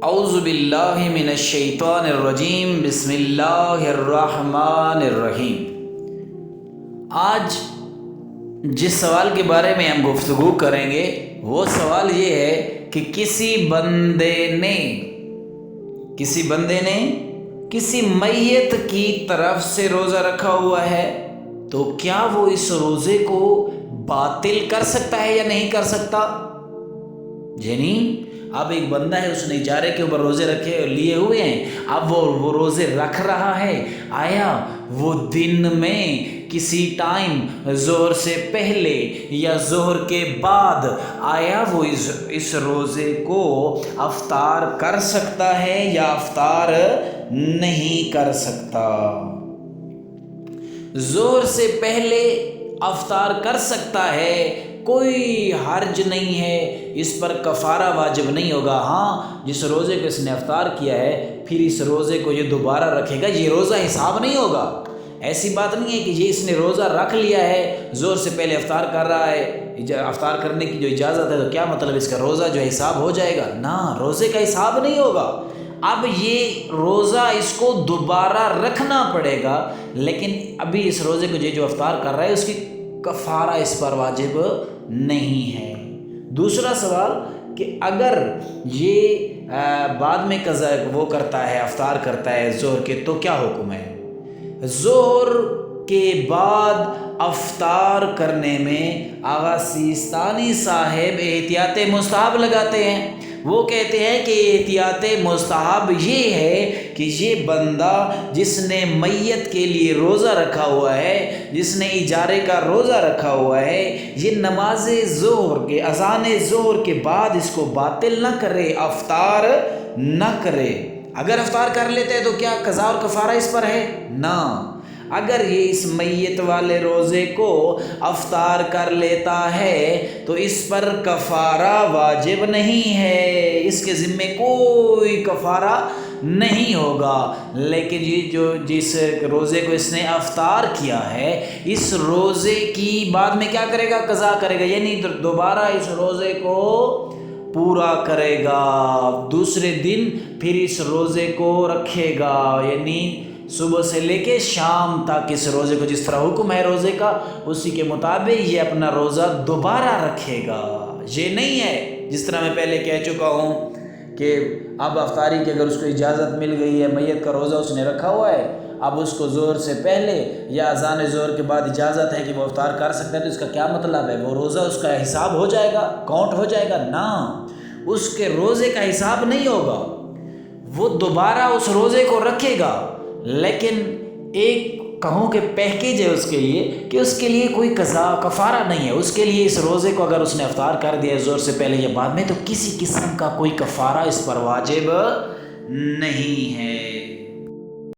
اعوذ باللہ من الشیطان الرجیم بسم اللہ الرحمن الرحیم۔ آج جس سوال کے بارے میں ہم گفتگو کریں گے وہ سوال یہ ہے کہ کسی بندے نے کسی میت کی طرف سے روزہ رکھا ہوا ہے تو کیا وہ اس روزے کو باطل کر سکتا ہے یا نہیں کر سکتا؟ یعنی اب ایک بندہ ہے، اس نے اجارے کے اوپر روزے لیے ہوئے ہیں، اب وہ روزے رکھ رہا ہے، آیا وہ دن میں کسی ٹائم ظہر سے پہلے یا ظہر کے بعد آیا وہ اس روزے کو افطار کر سکتا ہے یا افطار نہیں کر سکتا؟ ظہر سے پہلے افطار کر سکتا ہے، کوئی حرج نہیں ہے، اس پر کفارہ واجب نہیں ہوگا۔ ہاں، جس روزے کو اس نے افطار کیا ہے پھر اس روزے کو یہ دوبارہ رکھے گا، یہ روزہ حساب نہیں ہوگا۔ ایسی بات نہیں ہے کہ یہ اس نے روزہ رکھ لیا ہے، ظہر سے پہلے افطار کر رہا ہے، افطار کرنے کی جو اجازت ہے تو کیا مطلب اس کا روزہ جو حساب ہو جائے گا؟ نہ، روزے کا حساب نہیں ہوگا۔ اب یہ روزہ اس کو دوبارہ رکھنا پڑے گا، لیکن ابھی اس روزے کو جو افطار کر رہا ہے اس کی کفارہ اس پر واجب نہیں ہے۔ دوسرا سوال کہ اگر یہ بعد میں قضا وہ کرتا ہے، افطار کرتا ہے ظہر کے، تو کیا حکم ہے؟ ظہر کے بعد افطار کرنے میں آغا سیستانی صاحب احتیاط مستحب لگاتے ہیں۔ وہ کہتے ہیں کہ احتیاط مستحب یہ ہے کہ یہ بندہ جس نے میت کے لیے روزہ رکھا ہوا ہے، جس نے اجارے کا روزہ رکھا ہوا ہے، یہ نماز ظہر کے اذان ظہر کے بعد اس کو باطل نہ کرے، افطار نہ کرے۔ اگر افطار کر لیتے ہیں تو کیا قضا اور کفارہ اس پر ہے؟ نہ۔ اگر یہ اس میت والے روزے کو افطار کر لیتا ہے تو اس پر کفارہ واجب نہیں ہے، اس کے ذمے کوئی کفارہ نہیں ہوگا۔ لیکن یہ جس روزے کو اس نے افطار کیا ہے، اس روزے کی بعد میں کیا کرے گا؟ قضا کرے گا، یعنی دوبارہ اس روزے کو پورا کرے گا، دوسرے دن پھر اس روزے کو رکھے گا، یعنی صبح سے لے کے شام تک اس روزے کو جس طرح حکم ہے روزے کا اسی کے مطابق یہ اپنا روزہ دوبارہ رکھے گا۔ یہ نہیں ہے جس طرح میں پہلے کہہ چکا ہوں کہ اب افطاری کی اگر اس کو اجازت مل گئی ہے، میت کا روزہ اس نے رکھا ہوا ہے، اب اس کو ظہر سے پہلے یا اذان ظہر کے بعد اجازت ہے کہ وہ افطار کر سکتا ہے، تو اس کا کیا مطلب ہے؟ وہ روزہ اس کا حساب ہو جائے گا، کاؤنٹ ہو جائے گا؟ نہ، اس کے روزے کا حساب نہیں ہوگا، وہ دوبارہ اس روزے کو رکھے گا، لیکن ایک کہوں کہ پیکیج ہے اس کے لیے کہ اس کے لیے کوئی قضا کفارہ نہیں ہے، اس کے لیے اس روزے کو اگر اس نے افطار کر دیا ظہر سے پہلے یا بعد میں تو کسی قسم کا کوئی کفارہ اس پر واجب نہیں ہے۔